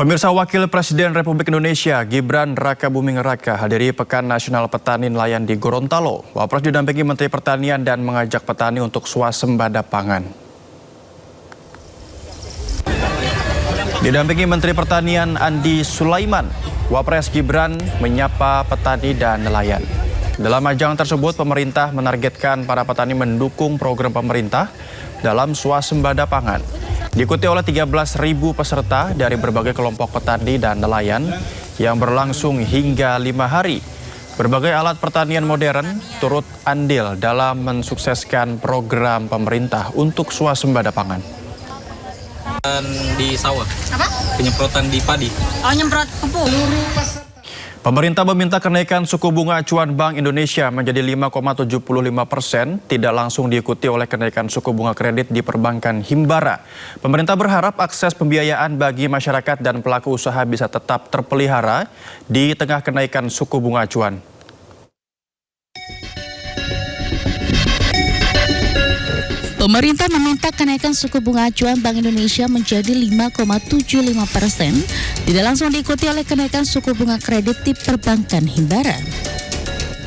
Pemirsa, Wakil Presiden Republik Indonesia Gibran Rakabuming Raka hadiri Pekan Nasional Petani Nelayan di Gorontalo. Wapres didampingi Menteri Pertanian dan mengajak petani untuk swasembada pangan. Didampingi Menteri Pertanian Andi Sulaiman, Wapres Gibran menyapa petani dan nelayan. Dalam ajang tersebut, pemerintah menargetkan para petani mendukung program pemerintah dalam swasembada pangan. Diikuti oleh 13.000 peserta dari berbagai kelompok petani dan nelayan yang berlangsung hingga 5 hari. Berbagai alat pertanian modern turut andil dalam mensukseskan program pemerintah untuk swasembada pangan. Di sawah. Apa? Penyemprotan di padi. Oh, nyemprot pupuk. Pemerintah meminta kenaikan suku bunga acuan Bank Indonesia menjadi 5,75%, tidak langsung diikuti oleh kenaikan suku bunga kredit di perbankan Himbara. Pemerintah berharap akses pembiayaan bagi masyarakat dan pelaku usaha bisa tetap terpelihara di tengah kenaikan suku bunga acuan. Pemerintah meminta kenaikan suku bunga acuan Bank Indonesia menjadi 5,75%, tidak langsung diikuti oleh kenaikan suku bunga kredit di perbankan Himbara.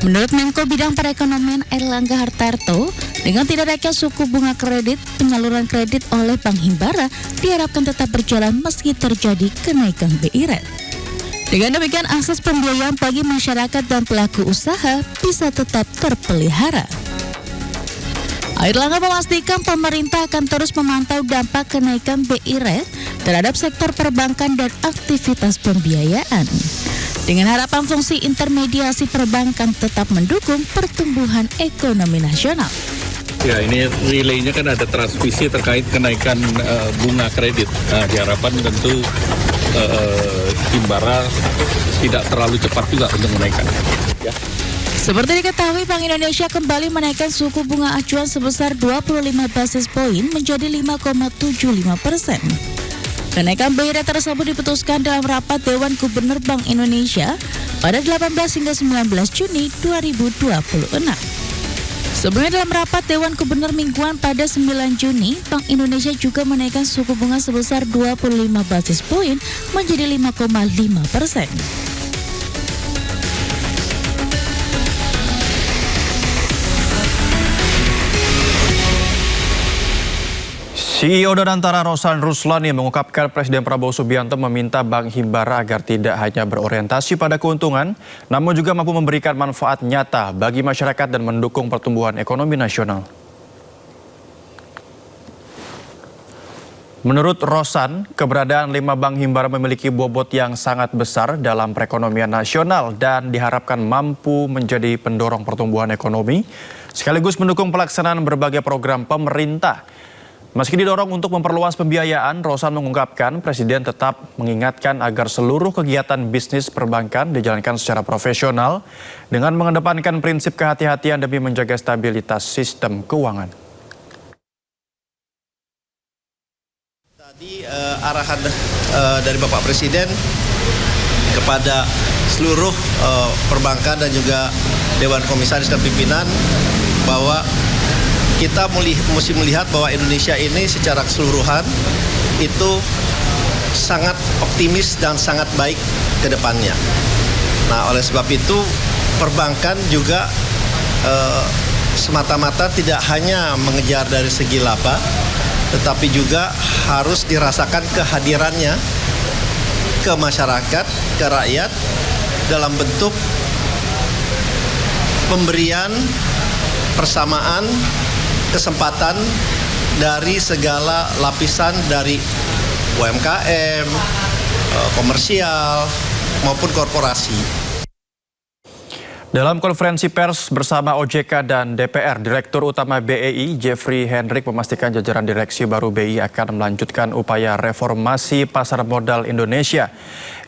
Menurut Menko Bidang Perekonomian Airlangga Hartarto, dengan tidak naiknya suku bunga kredit, penyaluran kredit oleh Bank Himbara diharapkan tetap berjalan meski terjadi kenaikan BI rate. Dengan demikian, akses pembiayaan bagi masyarakat dan pelaku usaha bisa tetap terpelihara. Airlangga memastikan pemerintah akan terus memantau dampak kenaikan BI rate terhadap sektor perbankan dan aktivitas pembiayaan. Dengan harapan fungsi intermediasi perbankan tetap mendukung pertumbuhan ekonomi nasional. Ya, ini relaynya kan ada transmisi terkait kenaikan bunga kredit. Nah, diharapkan tentu Himbara tidak terlalu cepat juga untuk menaikkan. Ya. Seperti diketahui, Bank Indonesia kembali menaikkan suku bunga acuan sebesar 25 basis poin menjadi 5,75%. Kenaikan BI rate tersebut diputuskan dalam rapat Dewan Gubernur Bank Indonesia pada 18 hingga 19 Juni 2026. Sebelumnya dalam rapat Dewan Gubernur mingguan pada 9 Juni, Bank Indonesia juga menaikkan suku bunga sebesar 25 basis poin menjadi 5,5%. CEO Danantara Rosan Ruslani mengungkapkan Presiden Prabowo Subianto meminta Bank Himbara agar tidak hanya berorientasi pada keuntungan, namun juga mampu memberikan manfaat nyata bagi masyarakat dan mendukung pertumbuhan ekonomi nasional. Menurut Rosan, keberadaan 5 bank Himbara memiliki bobot yang sangat besar dalam perekonomian nasional dan diharapkan mampu menjadi pendorong pertumbuhan ekonomi, sekaligus mendukung pelaksanaan berbagai program pemerintah. Meski didorong untuk memperluas pembiayaan, Rosan mengungkapkan Presiden tetap mengingatkan agar seluruh kegiatan bisnis perbankan dijalankan secara profesional dengan mengedepankan prinsip kehati-hatian demi menjaga stabilitas sistem keuangan. Tadi arahan dari Bapak Presiden kepada seluruh perbankan dan juga Dewan Komisaris dan pimpinan bahwa kita mesti melihat bahwa Indonesia ini secara keseluruhan itu sangat optimis dan sangat baik ke depannya. Nah, oleh sebab itu perbankan juga semata-mata tidak hanya mengejar dari segi laba, tetapi juga harus dirasakan kehadirannya ke masyarakat, ke rakyat dalam bentuk pemberian persamaan kesempatan dari segala lapisan dari UMKM, komersial maupun korporasi. Dalam konferensi pers bersama OJK dan DPR, Direktur Utama BEI Jeffrey Hendrik memastikan jajaran direksi baru BEI akan melanjutkan upaya reformasi pasar modal Indonesia.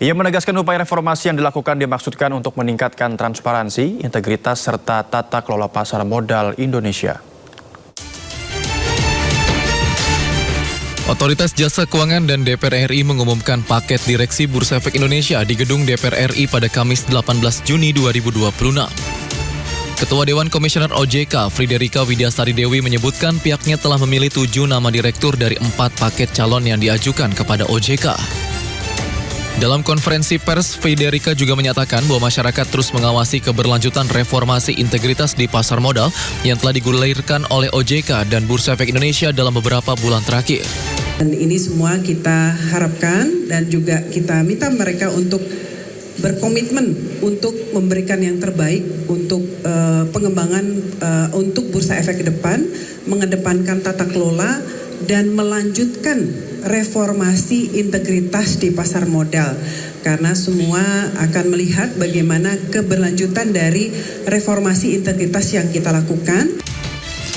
Ia menegaskan upaya reformasi yang dilakukan dimaksudkan untuk meningkatkan transparansi, integritas, serta tata kelola pasar modal Indonesia. Otoritas Jasa Keuangan dan DPR RI mengumumkan paket direksi Bursa Efek Indonesia di gedung DPR RI pada Kamis 18 Juni 2026. Ketua Dewan Komisioner OJK, Friderika Widyasari Dewi menyebutkan pihaknya telah memilih 7 nama direktur dari 4 paket calon yang diajukan kepada OJK. Dalam konferensi pers, Federica juga menyatakan bahwa masyarakat terus mengawasi keberlanjutan reformasi integritas di pasar modal yang telah digulirkan oleh OJK dan Bursa Efek Indonesia dalam beberapa bulan terakhir. Dan ini semua kita harapkan dan juga kita minta mereka untuk berkomitmen untuk memberikan yang terbaik untuk pengembangan untuk Bursa Efek ke depan, mengedepankan tata kelola dan melanjutkan reformasi integritas di pasar modal. Karena semua akan melihat bagaimana keberlanjutan dari reformasi integritas yang kita lakukan.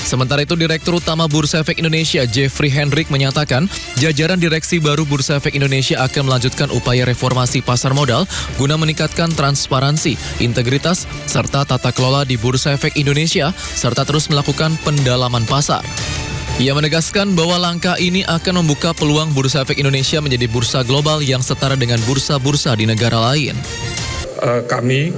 Sementara itu, Direktur Utama Bursa Efek Indonesia, Jeffrey Hendrik, menyatakan jajaran direksi baru Bursa Efek Indonesia akan melanjutkan upaya reformasi pasar modal guna meningkatkan transparansi, integritas, serta tata kelola di Bursa Efek Indonesia, serta terus melakukan pendalaman pasar. Ia menegaskan bahwa langkah ini akan membuka peluang Bursa Efek Indonesia menjadi bursa global yang setara dengan bursa-bursa di negara lain. Kami,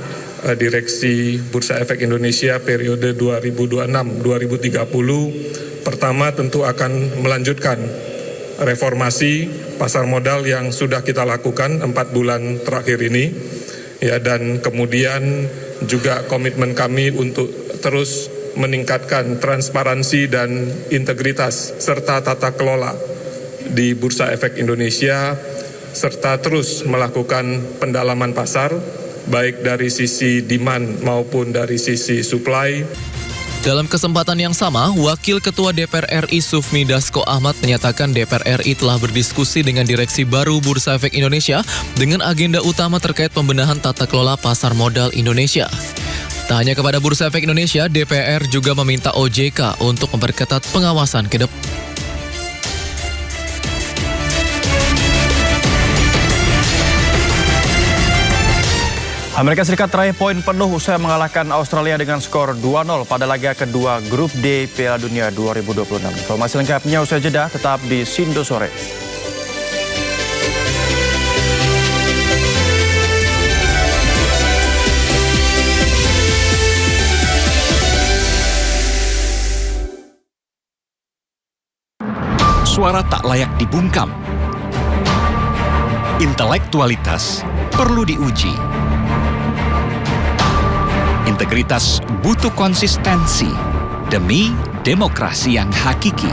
Direksi Bursa Efek Indonesia periode 2026-2030, pertama tentu akan melanjutkan reformasi pasar modal yang sudah kita lakukan 4 bulan terakhir ini, ya, dan kemudian juga komitmen kami untuk terus meningkatkan transparansi dan integritas serta tata kelola di Bursa Efek Indonesia, serta terus melakukan pendalaman pasar baik dari sisi demand maupun dari sisi supply. Dalam kesempatan yang sama, Wakil Ketua DPR RI Sufmi Dasko Ahmad menyatakan DPR RI telah berdiskusi dengan direksi baru Bursa Efek Indonesia dengan agenda utama terkait pembenahan tata kelola pasar modal Indonesia. Tak hanya kepada Bursa Efek Indonesia, DPR juga meminta OJK untuk memperketat pengawasan ke depan. Amerika Serikat meraih poin penuh usai mengalahkan Australia dengan skor 2-0 pada laga kedua Grup D Piala Dunia 2026. Informasi lengkapnya usai jeda, tetap di Sindo Sore. Suara tak layak dibungkam. Intelektualitas perlu diuji. Integritas butuh konsistensi demi demokrasi yang hakiki.